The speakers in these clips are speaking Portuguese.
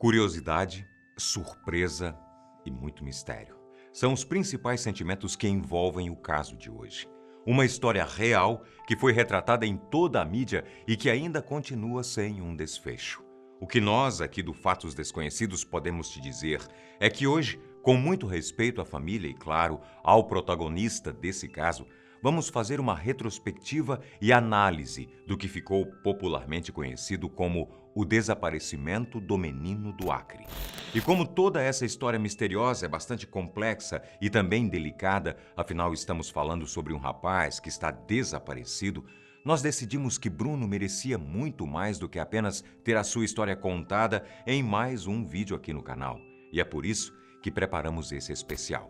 Curiosidade, surpresa e muito mistério são os principais sentimentos que envolvem o caso de hoje. Uma história real que foi retratada em toda a mídia e que ainda continua sem um desfecho. O que nós aqui do Fatos Desconhecidos podemos te dizer é que hoje, com muito respeito à família e, claro, ao protagonista desse caso, vamos fazer uma retrospectiva e análise do que ficou popularmente conhecido como o desaparecimento do menino do Acre. E como toda essa história misteriosa é bastante complexa e também delicada, afinal estamos falando sobre um rapaz que está desaparecido, nós decidimos que Bruno merecia muito mais do que apenas ter a sua história contada em mais um vídeo aqui no canal. E é por isso que preparamos esse especial.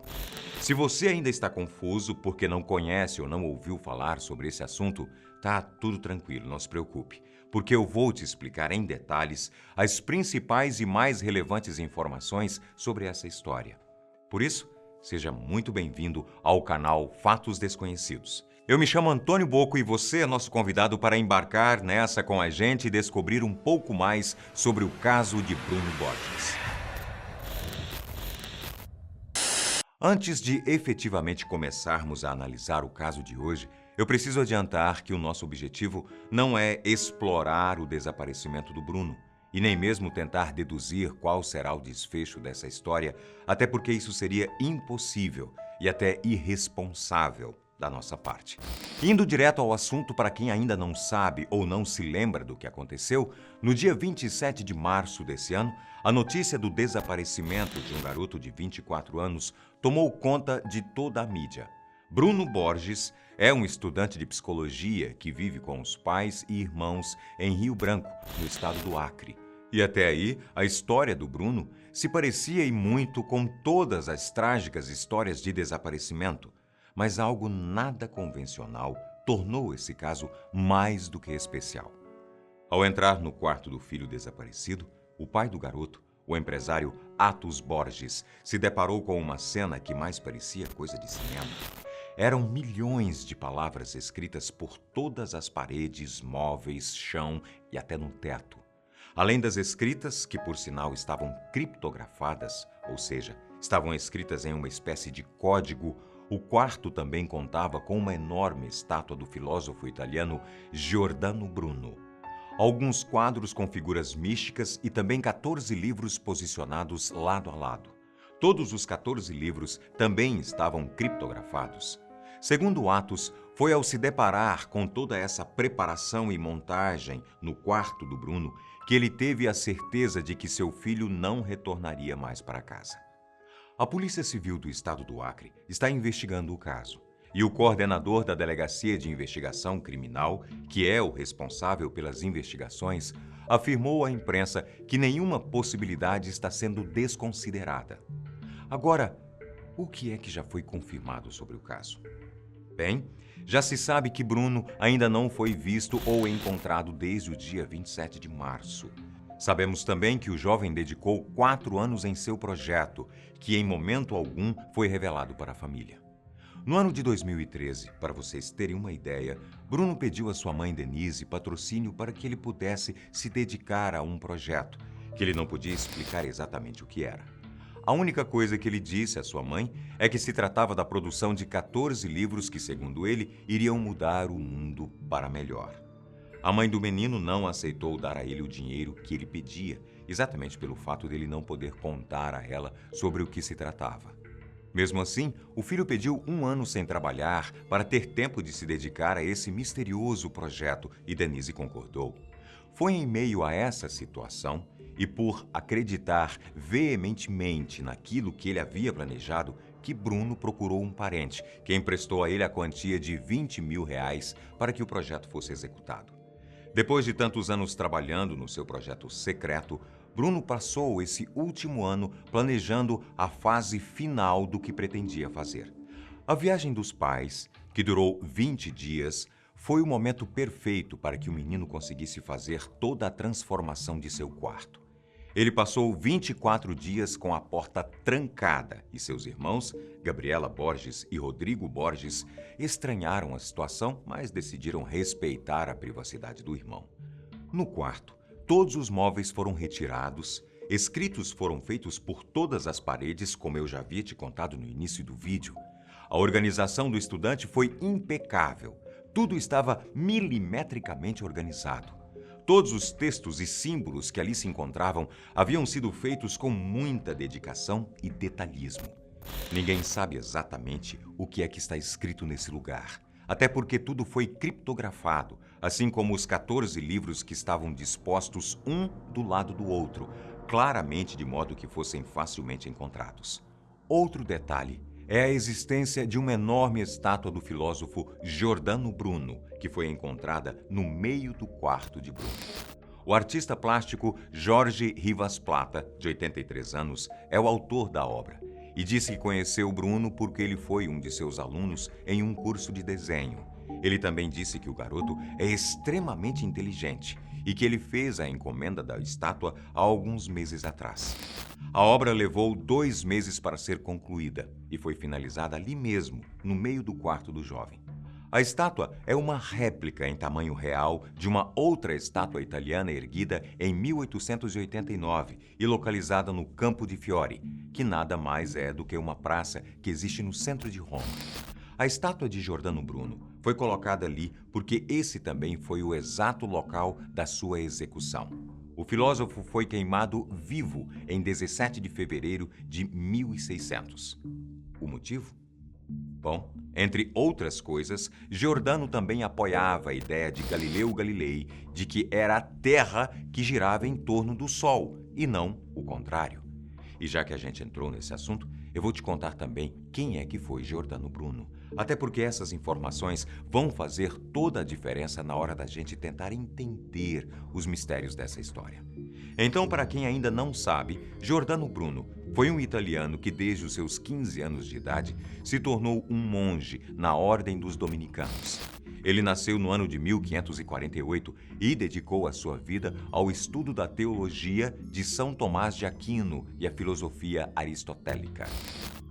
Se você ainda está confuso porque não conhece ou não ouviu falar sobre esse assunto, tá tudo tranquilo, não se preocupe, porque eu vou te explicar em detalhes as principais e mais relevantes informações sobre essa história. Por isso, seja muito bem-vindo ao canal Fatos Desconhecidos. Eu me chamo Antônio Bocco e você é nosso convidado para embarcar nessa com a gente e descobrir um pouco mais sobre o caso de Bruno Borges. Antes de efetivamente começarmos a analisar o caso de hoje, eu preciso adiantar que o nosso objetivo não é explorar o desaparecimento do Bruno e nem mesmo tentar deduzir qual será o desfecho dessa história, até porque isso seria impossível e até irresponsável da nossa parte. Indo direto ao assunto, para quem ainda não sabe ou não se lembra do que aconteceu, no dia 27 de março desse ano, a notícia do desaparecimento de um garoto de 24 anos tomou conta de toda a mídia. Bruno Borges é um estudante de psicologia que vive com os pais e irmãos em Rio Branco, no estado do Acre. E até aí, a história do Bruno se parecia e muito com todas as trágicas histórias de desaparecimento. Mas algo nada convencional tornou esse caso mais do que especial. Ao entrar no quarto do filho desaparecido, o pai do garoto, o empresário Atos Borges, se deparou com uma cena que mais parecia coisa de cinema. Eram milhões de palavras escritas por todas as paredes, móveis, chão e até no teto. Além das escritas, que por sinal estavam criptografadas, ou seja, estavam escritas em uma espécie de código, o quarto também contava com uma enorme estátua do filósofo italiano Giordano Bruno, alguns quadros com figuras místicas e também 14 livros posicionados lado a lado. Todos os 14 livros também estavam criptografados. Segundo Atos, foi ao se deparar com toda essa preparação e montagem no quarto do Bruno que ele teve a certeza de que seu filho não retornaria mais para casa. A Polícia Civil do Estado do Acre está investigando o caso e o coordenador da Delegacia de Investigação Criminal, que é o responsável pelas investigações, afirmou à imprensa que nenhuma possibilidade está sendo desconsiderada. Agora, o que é que já foi confirmado sobre o caso? Bem, já se sabe que Bruno ainda não foi visto ou encontrado desde o dia 27 de março. Sabemos também que o jovem dedicou 4 anos em seu projeto, que em momento algum foi revelado para a família. No ano de 2013, para vocês terem uma ideia, Bruno pediu à sua mãe Denise patrocínio para que ele pudesse se dedicar a um projeto, que ele não podia explicar exatamente o que era. A única coisa que ele disse à sua mãe é que se tratava da produção de 14 livros que, segundo ele, iriam mudar o mundo para melhor. A mãe do menino não aceitou dar a ele o dinheiro que ele pedia, exatamente pelo fato dele não poder contar a ela sobre o que se tratava. Mesmo assim, o filho pediu 1 ano sem trabalhar para ter tempo de se dedicar a esse misterioso projeto e Denise concordou. Foi em meio a essa situação e por acreditar veementemente naquilo que ele havia planejado que Bruno procurou um parente que emprestou a ele a quantia de R$20 mil para que o projeto fosse executado. Depois de tantos anos trabalhando no seu projeto secreto, Bruno passou esse último ano planejando a fase final do que pretendia fazer. A viagem dos pais, que durou 20 dias, foi o momento perfeito para que o menino conseguisse fazer toda a transformação de seu quarto. Ele passou 24 dias com a porta trancada e seus irmãos, Gabriela Borges e Rodrigo Borges, estranharam a situação, mas decidiram respeitar a privacidade do irmão. No quarto, todos os móveis foram retirados Escritos foram feitos por todas as paredes, como eu já havia te contado no início do vídeo. A organização do estudante foi impecável. Tudo estava milimetricamente organizado. Todos os textos e símbolos que ali se encontravam haviam sido feitos com muita dedicação e detalhismo. Ninguém sabe exatamente o que é que está escrito nesse lugar, até porque tudo foi criptografado, assim como os 14 livros que estavam dispostos um do lado do outro, claramente de modo que fossem facilmente encontrados. Outro detalhe é a existência de uma enorme estátua do filósofo Giordano Bruno, que foi encontrada no meio do quarto de Bruno. O artista plástico Jorge Rivas Plata, de 83 anos, é o autor da obra e disse que conheceu Bruno porque ele foi um de seus alunos em um curso de desenho. Ele também disse que o garoto é extremamente inteligente e que ele fez a encomenda da estátua há alguns meses atrás. A obra levou 2 meses para ser concluída e foi finalizada ali mesmo, no meio do quarto do jovem. A estátua é uma réplica em tamanho real de uma outra estátua italiana erguida em 1889 e localizada no Campo di Fiori, que nada mais é do que uma praça que existe no centro de Roma. A estátua de Giordano Bruno foi colocada ali porque esse também foi o exato local da sua execução. O filósofo foi queimado vivo em 17 de fevereiro de 1600. O motivo? Bom, entre outras coisas, Giordano também apoiava a ideia de Galileu Galilei de que era a Terra que girava em torno do Sol, e não o contrário. E já que a gente entrou nesse assunto, eu vou te contar também quem é que foi Giordano Bruno. Até porque essas informações vão fazer toda a diferença na hora da gente tentar entender os mistérios dessa história. Então, para quem ainda não sabe, Giordano Bruno foi um italiano que desde os seus 15 anos de idade se tornou um monge na Ordem dos Dominicanos. Ele nasceu no ano de 1548 e dedicou a sua vida ao estudo da teologia de São Tomás de Aquino e a filosofia aristotélica.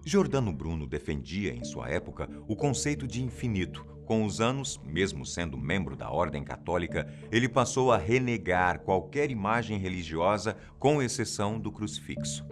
Giordano Bruno defendia, em sua época, o conceito de infinito. Com os anos, mesmo sendo membro da Ordem Católica, ele passou a renegar qualquer imagem religiosa, com exceção do crucifixo.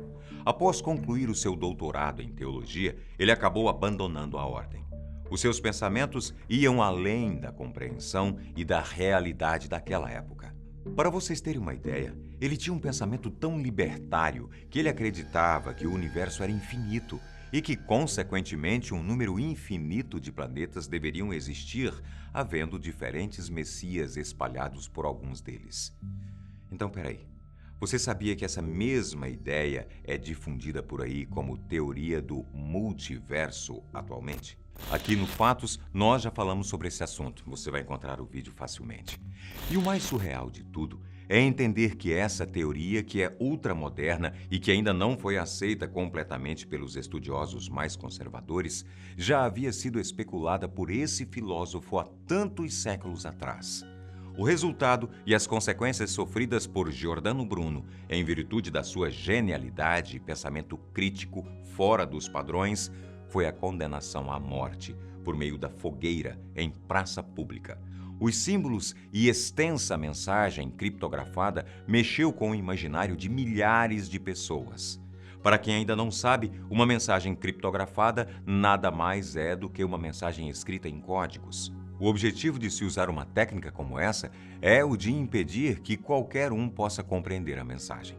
Após concluir o seu doutorado em teologia, ele acabou abandonando a ordem. Os seus pensamentos iam além da compreensão e da realidade daquela época. Para vocês terem uma ideia, ele tinha um pensamento tão libertário que ele acreditava que o universo era infinito e que, consequentemente, um número infinito de planetas deveriam existir, havendo diferentes messias espalhados por alguns deles. Então, peraí. Você sabia que essa mesma ideia é difundida por aí como teoria do multiverso atualmente? Aqui no Fatos, nós já falamos sobre esse assunto. Você vai encontrar o vídeo facilmente. E o mais surreal de tudo é entender que essa teoria, que é ultramoderna e que ainda não foi aceita completamente pelos estudiosos mais conservadores, já havia sido especulada por esse filósofo há tantos séculos atrás. O resultado e as consequências sofridas por Giordano Bruno, em virtude da sua genialidade e pensamento crítico fora dos padrões, foi a condenação à morte por meio da fogueira em praça pública. Os símbolos e extensa mensagem criptografada mexeu com o imaginário de milhares de pessoas. Para quem ainda não sabe, uma mensagem criptografada nada mais é do que uma mensagem escrita em códigos. O objetivo de se usar uma técnica como essa é o de impedir que qualquer um possa compreender a mensagem.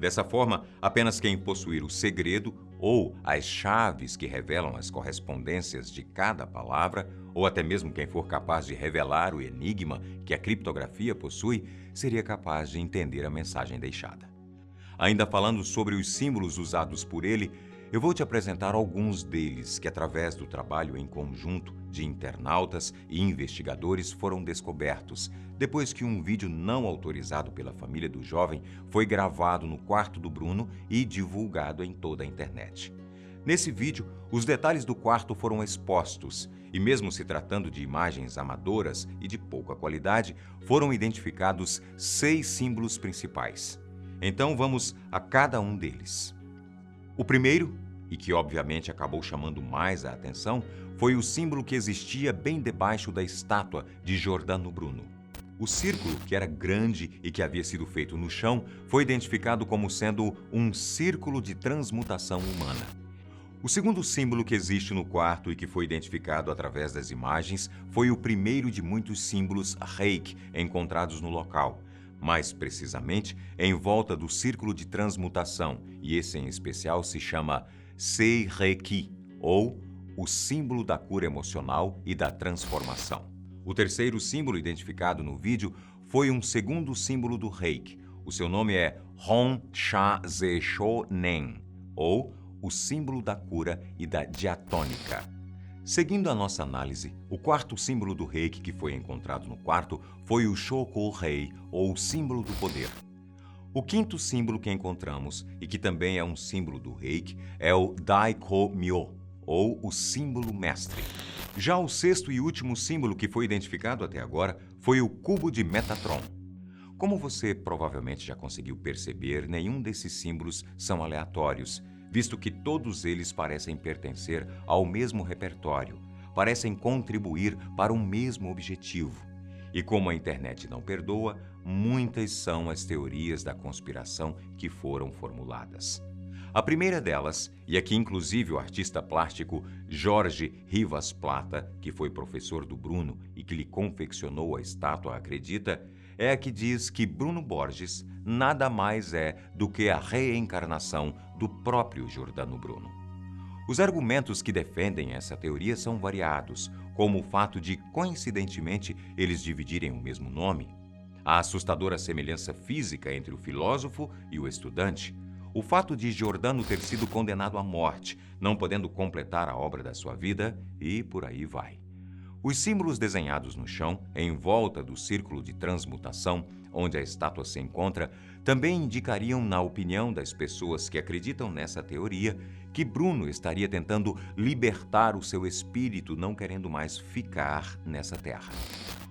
Dessa forma, apenas quem possuir o segredo ou as chaves que revelam as correspondências de cada palavra, ou até mesmo quem for capaz de revelar o enigma que a criptografia possui, seria capaz de entender a mensagem deixada. Ainda falando sobre os símbolos usados por ele, eu vou te apresentar alguns deles que, através do trabalho em conjunto de internautas e investigadores, foram descobertos, depois que um vídeo não autorizado pela família do jovem foi gravado no quarto do Bruno e divulgado em toda a internet. Nesse vídeo, os detalhes do quarto foram expostos e, mesmo se tratando de imagens amadoras e de pouca qualidade, foram identificados 6 símbolos principais. Então vamos a cada um deles. O primeiro, e que obviamente acabou chamando mais a atenção, foi o símbolo que existia bem debaixo da estátua de Giordano Bruno. O círculo, que era grande e que havia sido feito no chão, foi identificado como sendo um círculo de transmutação humana. O segundo símbolo que existe no quarto e que foi identificado através das imagens foi o primeiro de muitos símbolos reiki encontrados no local, mais precisamente em volta do círculo de transmutação, e esse em especial se chama Sei-Reiki, ou o símbolo da cura emocional e da transformação. O terceiro símbolo identificado no vídeo foi um segundo símbolo do reiki. O seu nome é Hon-Sha-Ze-Sho-Nen, ou o símbolo da cura e da diatônica. Seguindo a nossa análise, o quarto símbolo do reiki que foi encontrado no quarto foi o Shoku-Rei, ou símbolo do poder. O quinto símbolo que encontramos, e que também é um símbolo do reiki, é o Dai-Ko-Myo, ou o símbolo mestre. Já o sexto e último símbolo que foi identificado até agora foi o cubo de Metatron. Como você provavelmente já conseguiu perceber, nenhum desses símbolos são aleatórios, visto que todos eles parecem pertencer ao mesmo repertório, parecem contribuir para um mesmo objetivo. E como a internet não perdoa, muitas são as teorias da conspiração que foram formuladas. A primeira delas, e aqui inclusive o artista plástico Jorge Rivas Plata, que foi professor do Bruno e que lhe confeccionou a estátua, acredita, é a que diz que Bruno Borges nada mais é do que a reencarnação do próprio Giordano Bruno. Os argumentos que defendem essa teoria são variados, como o fato de, coincidentemente, eles dividirem o mesmo nome, a assustadora semelhança física entre o filósofo e o estudante, o fato de Giordano ter sido condenado à morte, não podendo completar a obra da sua vida, e por aí vai. Os símbolos desenhados no chão, em volta do círculo de transmutação, onde a estátua se encontra, também indicariam, na opinião das pessoas que acreditam nessa teoria, que Bruno estaria tentando libertar o seu espírito, não querendo mais ficar nessa terra.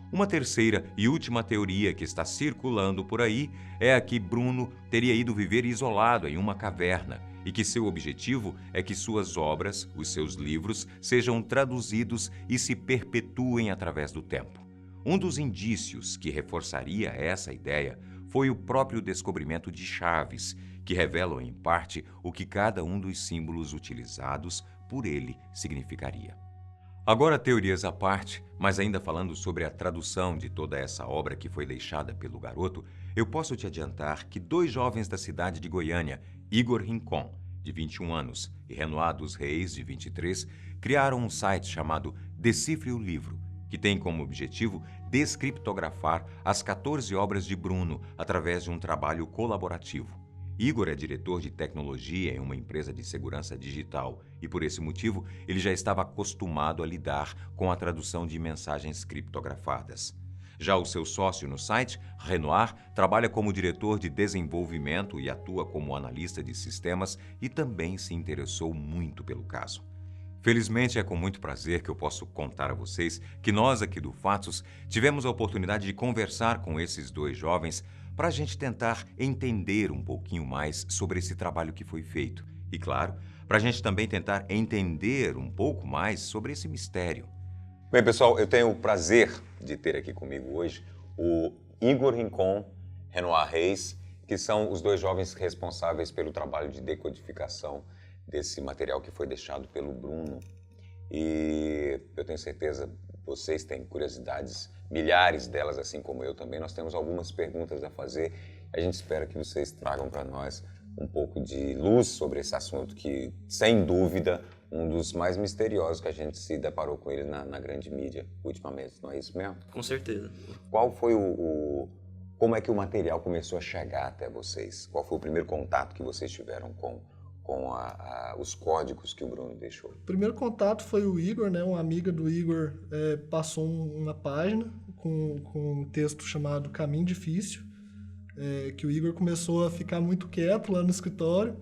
Uma terceira e última teoria que está circulando por aí é a que Bruno teria ido viver isolado em uma caverna e que seu objetivo é que suas obras, os seus livros, sejam traduzidos e se perpetuem através do tempo. Um dos indícios que reforçaria essa ideia foi o próprio descobrimento de chaves, que revelam em parte o que cada um dos símbolos utilizados por ele significaria. Agora, teorias à parte, mas ainda falando sobre a tradução de toda essa obra que foi deixada pelo garoto, eu posso te adiantar que dois jovens da cidade de Goiânia, Igor Rincon, de 21 anos, e Renoir dos Reis, de 23, criaram um site chamado Decifre o Livro, que tem como objetivo descriptografar as 14 obras de Bruno através de um trabalho colaborativo. Igor é diretor de tecnologia em uma empresa de segurança digital e, por esse motivo, ele já estava acostumado a lidar com a tradução de mensagens criptografadas. Já o seu sócio no site, Renoir, trabalha como diretor de desenvolvimento e atua como analista de sistemas e também se interessou muito pelo caso. Felizmente, é com muito prazer que eu posso contar a vocês que nós aqui do Fatos tivemos a oportunidade de conversar com esses dois jovens para a gente tentar entender um pouquinho mais sobre esse trabalho que foi feito. E, claro, para a gente também tentar entender um pouco mais sobre esse mistério. Bem, pessoal, eu tenho o prazer de ter aqui comigo hoje o Igor Rincon, Renoir Reis, que são os dois jovens responsáveis pelo trabalho de decodificação desse material que foi deixado pelo Bruno. E eu tenho certeza vocês têm curiosidades, milhares delas, assim como eu também. Nós temos algumas perguntas a fazer. A gente espera que vocês tragam para nós um pouco de luz sobre esse assunto que, sem dúvida, um dos mais misteriosos que a gente se deparou com ele na grande mídia ultimamente. Não é isso mesmo? Com certeza. Qual foi como é que o material começou a chegar até vocês? Qual foi o primeiro contato que vocês tiveram com os códigos que o Bruno deixou? O primeiro contato foi o Igor, né? Uma amiga do Igor passou uma página com um texto chamado Caminho Difícil, que o Igor começou a ficar muito quieto lá no escritório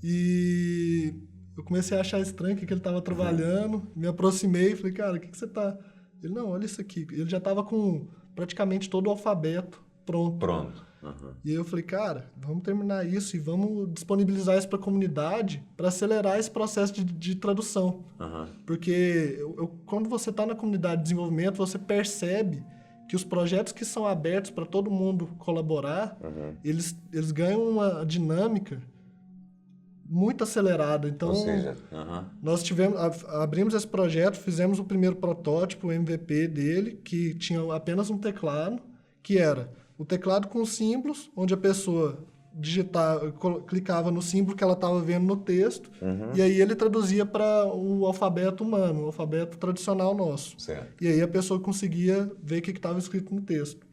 e eu comecei a achar estranho o que ele estava trabalhando, me aproximei e falei, cara, o que você tá... Ele, não, olha isso aqui. Ele já estava com praticamente todo o alfabeto pronto. Uhum. E aí eu falei, cara, vamos terminar isso e vamos disponibilizar isso para a comunidade para acelerar esse processo de tradução. Uhum. Porque quando você está na comunidade de desenvolvimento, você percebe que os projetos que são abertos para todo mundo colaborar, eles ganham uma dinâmica muito acelerada. Então, Ou seja, nós abrimos esse projeto, fizemos o primeiro protótipo, o MVP dele, que tinha apenas um teclado, que era o teclado com símbolos, onde a pessoa clicava no símbolo que ela estava vendo no texto, e aí ele traduzia para o alfabeto humano, o alfabeto tradicional nosso. Certo. E aí a pessoa conseguia ver o que estava escrito no texto.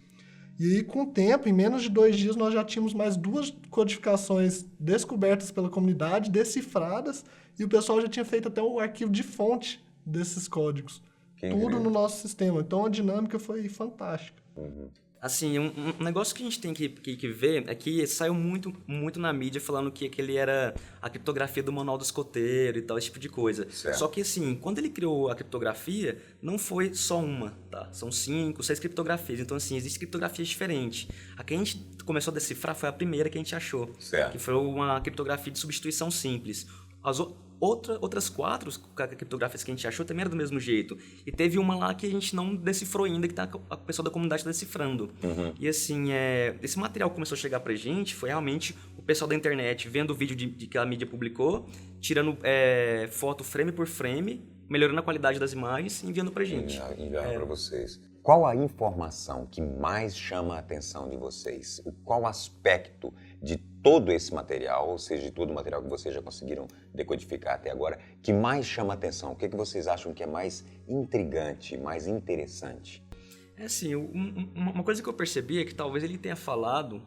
E aí, com o tempo, em menos de 2 dias, nós já tínhamos mais 2 codificações descobertas pela comunidade, decifradas, e o pessoal já tinha feito até o arquivo de fonte desses códigos. Tudo no nosso sistema. Então, a dinâmica foi fantástica. Assim, um negócio que a gente tem que ver é que saiu muito na mídia falando que aquele era a criptografia do manual do escoteiro e tal, esse tipo de coisa. Certo. Só que, assim, quando ele criou a criptografia, não foi só uma, tá? São 5, 6 criptografias. Então, assim, existem criptografias diferentes. A que a gente começou a decifrar foi a primeira que a gente achou. Certo. Que foi uma criptografia de substituição simples. As outras 4 criptografias que a gente achou também eram do mesmo jeito. E teve uma lá que a gente não decifrou ainda, que tá a pessoa da comunidade tá decifrando. E assim, esse material que começou a chegar pra gente foi realmente o pessoal da internet vendo o vídeo de que a mídia publicou, tirando foto frame por frame, melhorando a qualidade das imagens e enviando pra gente. Enviando para vocês. Qual a informação que mais chama a atenção de vocês? Qual aspecto de todo esse material, ou seja, de todo o material que vocês já conseguiram decodificar até agora, que mais chama a atenção? O que vocês acham que é mais intrigante, mais interessante? Assim, uma coisa que eu percebi é que talvez ele tenha falado,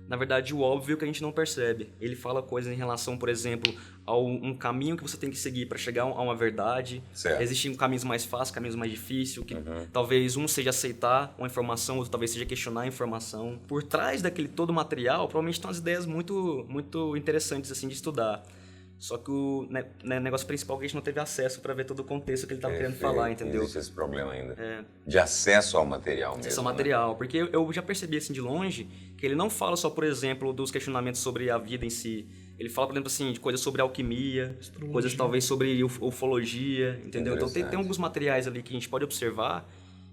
na verdade, o óbvio que a gente não percebe. Ele fala coisas em relação, por exemplo, a um caminho que você tem que seguir para chegar a uma verdade. Certo. Existem caminhos mais fáceis, caminhos mais difíceis, que talvez um seja aceitar uma informação, outro talvez seja questionar a informação. Por trás daquele todo material, provavelmente estão as ideias muito, muito interessantes assim, de estudar. Só que o negócio principal é que a gente não teve acesso para ver todo o contexto que ele estava querendo falar, entendeu? Existe esse problema ainda. De acesso ao material mesmo. Acesso ao material. Porque eu já percebi assim de longe que ele não fala só, por exemplo, dos questionamentos sobre a vida em si. Ele fala, por exemplo, assim, de coisas sobre alquimia, coisas talvez sobre ufologia, entendeu? Então tem alguns materiais ali que a gente pode observar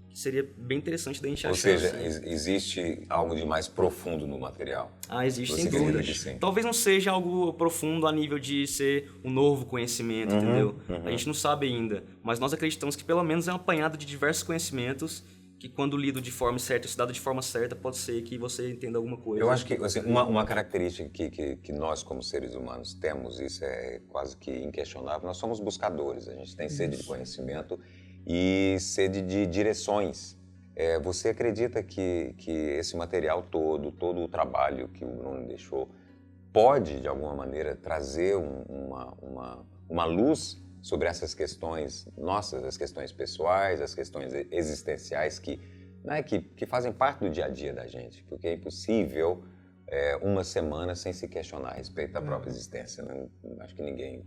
que seria bem interessante da gente achar. Ou seja, existe algo de mais profundo no material. Existe, Você sem acredita dúvida. que sim? Talvez não seja algo profundo a nível de ser um novo conhecimento, entendeu? A gente não sabe ainda, mas nós acreditamos que pelo menos é um apanhado de diversos conhecimentos que quando lido de forma certa, estudado de forma certa, pode ser que você entenda alguma coisa. Eu acho que assim, uma característica que nós, como seres humanos, temos, isso é quase que inquestionável, nós somos buscadores, a gente tem sede de conhecimento e sede de direções. Você acredita que esse material todo o trabalho que o Bruno deixou, pode, de alguma maneira, trazer uma luz sobre essas questões nossas, as questões pessoais, as questões existenciais que fazem parte do dia a dia da gente? Porque é impossível uma semana sem se questionar a respeito da própria existência. Acho que ninguém...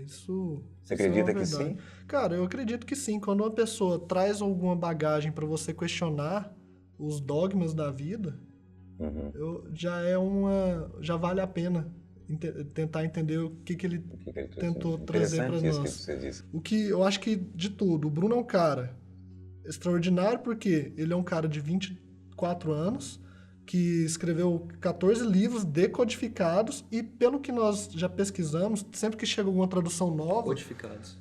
Você acredita que sim? Cara, eu acredito que sim. Quando uma pessoa traz alguma bagagem para você questionar os dogmas da vida, já vale a pena tentar entender o que ele tentou trazer para nós. Que você disse. O que eu acho que de tudo, o Bruno é um cara extraordinário porque ele é um cara de 24 anos que escreveu 14 livros decodificados e, pelo que nós já pesquisamos, sempre que chega alguma tradução nova... Codificados.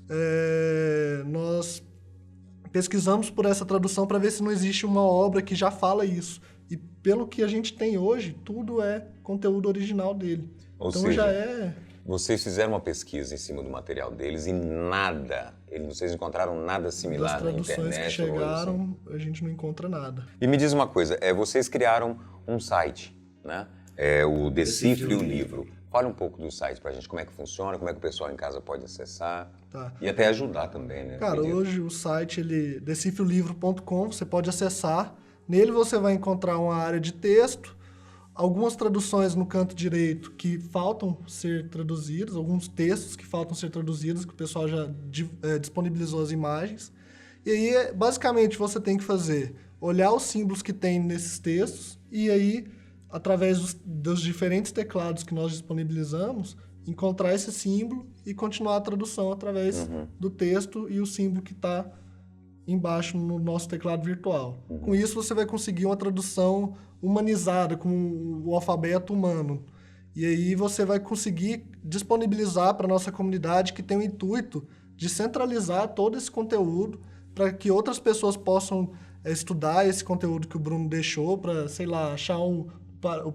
Nós pesquisamos por essa tradução para ver se não existe uma obra que já fala isso. E, pelo que a gente tem hoje, tudo é conteúdo original dele. Ou então seja, vocês fizeram uma pesquisa em cima do material deles e vocês encontraram nada similar na internet? Das traduções que chegaram, a gente não encontra nada. E me diz uma coisa, vocês criaram um site, né? O Decifre o Livro. Fala um pouco do site pra gente, como é que funciona, como é que o pessoal em casa pode acessar. Tá. E até ajudar também, né? Cara, hoje o site, decifreolivro.com, você pode acessar. Nele você vai encontrar uma área de texto, algumas traduções no canto direito que faltam ser traduzidas, alguns textos que faltam ser traduzidos, que o pessoal já disponibilizou as imagens. E aí, basicamente, você tem que olhar os símbolos que tem nesses textos e aí, através dos diferentes teclados que nós disponibilizamos, encontrar esse símbolo e continuar a tradução através do texto e o símbolo que está embaixo no nosso teclado virtual. Com isso, você vai conseguir uma tradução humanizada, com o alfabeto humano. E aí você vai conseguir disponibilizar para a nossa comunidade, que tem o intuito de centralizar todo esse conteúdo para que outras pessoas possam estudar esse conteúdo que o Bruno deixou para, sei lá, achar o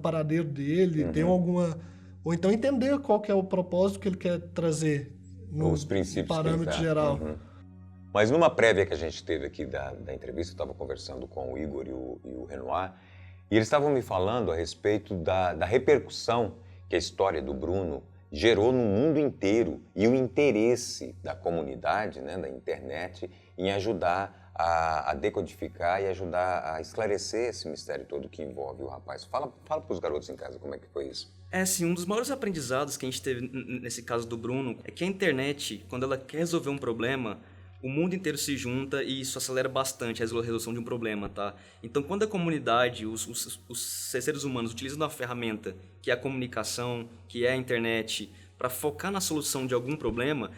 paradeiro dele, ter alguma... Ou então entender qual que é o propósito que ele quer trazer no Os princípios parâmetro geral. Mas numa prévia que a gente teve aqui da entrevista, eu estava conversando com o Igor e o Renoir, e eles estavam me falando a respeito da repercussão que a história do Bruno gerou no mundo inteiro e o interesse da comunidade, né, da internet, em ajudar a decodificar e ajudar a esclarecer esse mistério todo que envolve o rapaz. Fala para os garotos em casa como é que foi isso. Sim, um dos maiores aprendizados que a gente teve nesse caso do Bruno é que a internet, quando ela quer resolver um problema, o mundo inteiro se junta e isso acelera bastante a resolução de um problema, tá? Então, quando a comunidade, os seres humanos utilizam uma ferramenta que é a comunicação, que é a internet, para focar na solução de algum problema,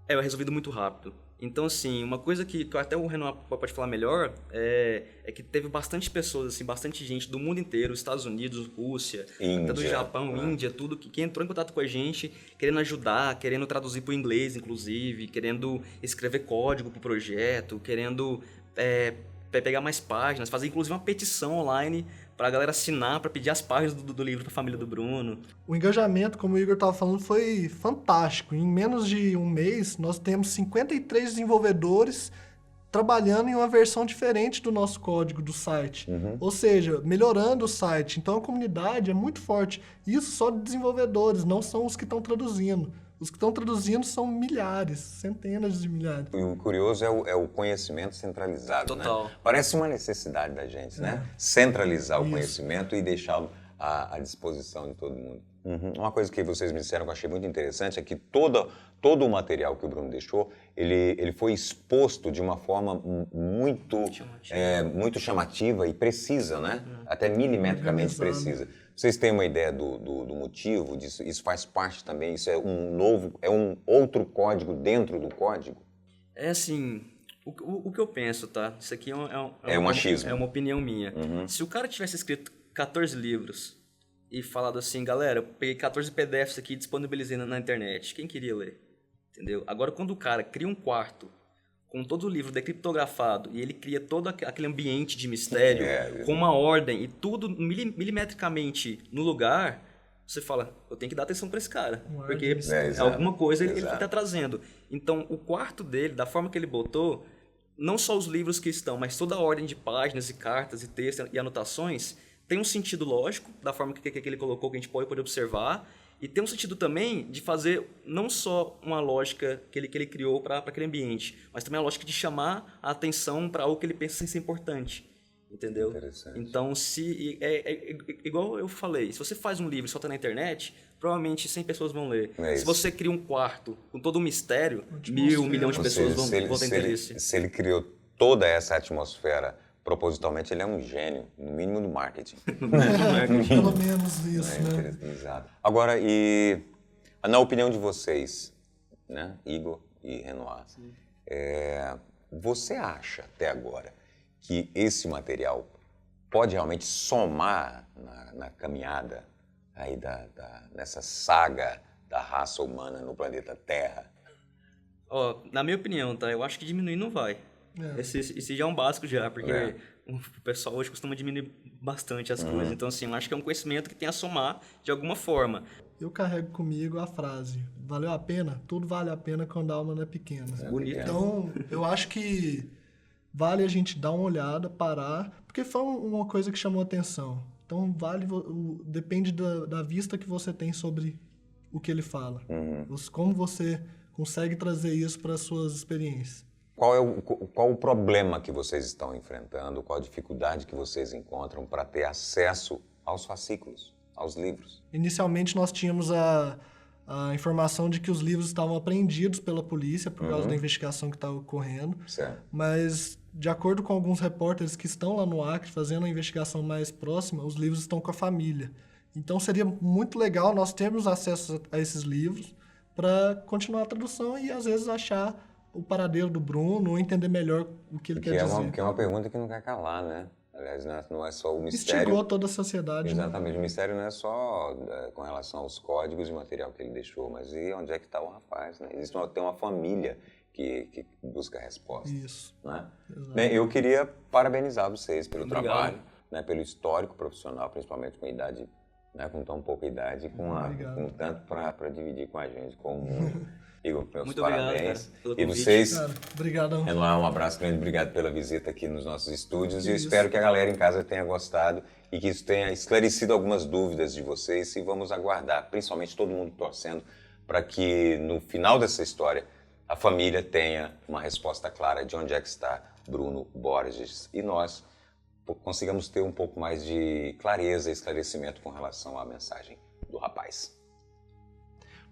é resolvido muito rápido. Então, assim, uma coisa que até o Renan pode falar melhor é que teve bastante pessoas, assim, bastante gente do mundo inteiro, Estados Unidos, Rússia, até do Japão, Índia, tudo, que entrou em contato com a gente, querendo ajudar, querendo traduzir para o inglês, inclusive, querendo escrever código para o projeto, querendo pegar mais páginas, fazer inclusive uma petição online para a galera assinar, para pedir as páginas do livro para a família do Bruno. O engajamento, como o Igor estava falando, foi fantástico. Em menos de um mês, nós temos 53 desenvolvedores trabalhando em uma versão diferente do nosso código do site. Ou seja, melhorando o site. Então, a comunidade é muito forte. Isso só de desenvolvedores, não são os que estão traduzindo. Os que estão traduzindo são milhares, centenas de milhares. E o curioso é o conhecimento centralizado, Total. né? Parece uma necessidade da gente, né? Centralizar o conhecimento e deixá-lo à disposição de todo mundo. Uma coisa que vocês me disseram que eu achei muito interessante é que todo o material que o Bruno deixou, ele foi exposto de uma forma muito chamativa e precisa, né? Até milimetricamente precisa. Vocês têm uma ideia do motivo disso? Isso faz parte também? Isso é um outro código dentro do código? É assim, o que eu penso, tá? Isso aqui um achismo. É uma opinião minha. Se o cara tivesse escrito 14 livros e falado assim, galera, eu peguei 14 PDFs aqui e disponibilizei na internet, quem queria ler? Entendeu? Agora, quando o cara cria um quarto com todo o livro decriptografado e ele cria todo aquele ambiente de mistério, com uma ordem e tudo milimetricamente no lugar, você fala, eu tenho que dar atenção para esse cara, porque alguma coisa ele está trazendo. Então, o quarto dele, da forma que ele botou, não só os livros que estão, mas toda a ordem de páginas e cartas e textos e anotações tem um sentido lógico, da forma que ele colocou, que a gente pode observar, e tem um sentido também de fazer não só uma lógica que ele criou para aquele ambiente, mas também a lógica de chamar a atenção para algo que ele pensa ser importante, entendeu? Então, igual eu falei, se você faz um livro e solta na internet, provavelmente 100 pessoas vão ler. Se você cria um quarto com todo um mistério, 1.000, 1 milhão de pessoas vão ter interesse. Se ele criou toda essa atmosfera propositalmente, ele é um gênio, no mínimo do marketing. Pelo menos isso, né? Exato. Agora, e na opinião de vocês, né, Igor e Renoir, você acha até agora que esse material pode realmente somar na caminhada aí nessa saga da raça humana no planeta Terra? Na minha opinião, tá? Eu acho que diminuir não vai. Esse já é um básico já, porque o pessoal hoje costuma diminuir bastante as coisas. Então, assim, eu acho que é um conhecimento que tem a somar de alguma forma. Eu carrego comigo a frase, valeu a pena? Tudo vale a pena quando a alma não é pequena. Bonito. Então, eu acho que vale a gente dar uma olhada, parar, porque foi uma coisa que chamou atenção. Então, depende da vista que você tem sobre o que ele fala. Como você consegue trazer isso para as suas experiências. Qual o problema que vocês estão enfrentando, qual a dificuldade que vocês encontram para ter acesso aos fascículos, aos livros? Inicialmente, nós tínhamos a informação de que os livros estavam apreendidos pela polícia por causa da investigação que estava ocorrendo. Certo. Mas, de acordo com alguns repórteres que estão lá no Acre fazendo a investigação mais próxima, os livros estão com a família. Então, seria muito legal nós termos acesso a esses livros para continuar a tradução e, às vezes, achar o paradeiro do Bruno, ou entender melhor o que ele quer dizer. Que é uma pergunta que não quer calar, né? Aliás, não é só o mistério. Instigou toda a sociedade. Exatamente. Né? O mistério não é só com relação aos códigos de material que ele deixou, mas e onde é que está o rapaz, né? Tem uma família que busca resposta. Isso. Né? Bem, eu queria parabenizar vocês pelo Obrigado. trabalho, né? Pelo histórico profissional, principalmente com idade, né? Com tão pouca idade, com tanto para dividir com a gente, com o mundo. Igor, meus Muito parabéns. obrigado, cara, pelo E convite. vocês... Cara, obrigadão. Um abraço grande, obrigado pela visita aqui nos nossos estúdios. E eu Isso. espero que a galera em casa tenha gostado e que isso tenha esclarecido algumas dúvidas de vocês. E vamos aguardar, principalmente todo mundo torcendo, para que no final dessa história a família tenha uma resposta clara de onde é que está Bruno Borges e nós consigamos ter um pouco mais de clareza e esclarecimento com relação à mensagem do rapaz.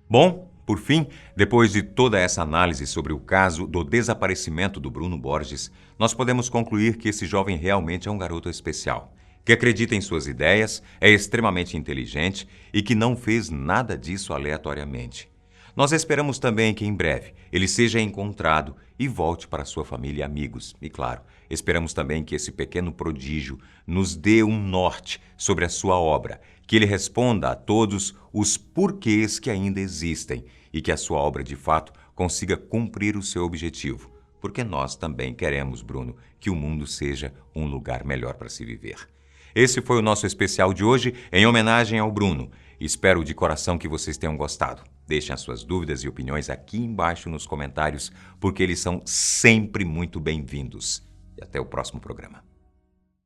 Bom, por fim, depois de toda essa análise sobre o caso do desaparecimento do Bruno Borges, nós podemos concluir que esse jovem realmente é um garoto especial, que acredita em suas ideias, é extremamente inteligente e que não fez nada disso aleatoriamente. Nós esperamos também que, em breve, ele seja encontrado e volte para sua família e amigos. E, claro, esperamos também que esse pequeno prodígio nos dê um norte sobre a sua obra, que ele responda a todos os porquês que ainda existem e que a sua obra, de fato, consiga cumprir o seu objetivo. Porque nós também queremos, Bruno, que o mundo seja um lugar melhor para se viver. Esse foi o nosso especial de hoje, em homenagem ao Bruno. Espero de coração que vocês tenham gostado. Deixem as suas dúvidas e opiniões aqui embaixo nos comentários, porque eles são sempre muito bem-vindos. E até o próximo programa.